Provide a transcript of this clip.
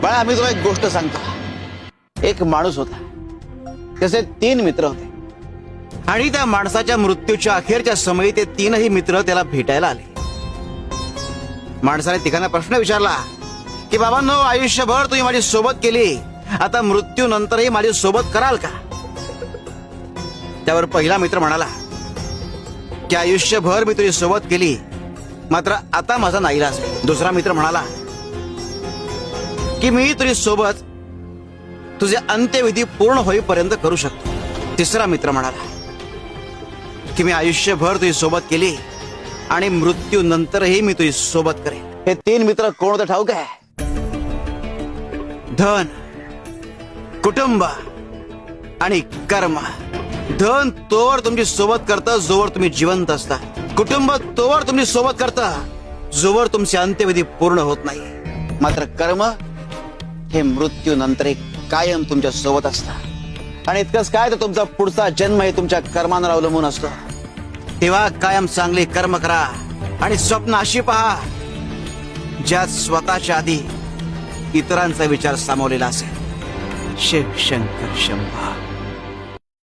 बाळा, आम्ही तुला एक गोष्ट सांगतो. एक माणूस होता, त्याचे 3 मित्र होते आणि त्या माणसाच्या मृत्यूच्या अखेरच्या समयी ते 3ही मित्र त्याला भेटायला आले. माणसाने तिघांना प्रश्न विचारला की बाबांनो, आयुष्यभर तुम्ही माझी सोबत केली, आता मृत्यूनंतरही माझी सोबत कराल का? त्यावर पहिला मित्र म्हणाला की आयुष्यभर मी तुझी सोबत केली, मात्र आता माझा नाईलाज आहे. दुसरा मित्र म्हणाला की मी तुझी सोबत तुझे अंत्यविधी पूर्ण होईपर्यंत करू शकतो. तिसरा मित्र म्हणाला की मी आयुष्यभर तुझी सोबत केली आणि मृत्यूनंतरही मी तुझी सोबत करेन. हे 3 मित्र कोण होते ठाऊक आहे? धन, कुटुंब आणि कर्म. धन तोवर तुमची सोबत करतं जोवर तुम्ही जिवंत असता. कुटुंब तोवर तुमची सोबत करतं जोवर तुमचे अंत्यविधी पूर्ण होत नाही. मात्र कर्म हे मृत्यूनंतर एक कायम तुमच्या सोबत असतात. आणि इतकंच काय, तर तुमचा पुढचा जन्म हे तुमच्या कर्मांवर अवलंबून असतो. तेव्हा कायम चांगली कर्म करा आणि स्वप्न अशी पहा ज्यात स्वतःच्या आधी इतरांचा विचार सामावलेला असेल. शिव शंकर शंभा.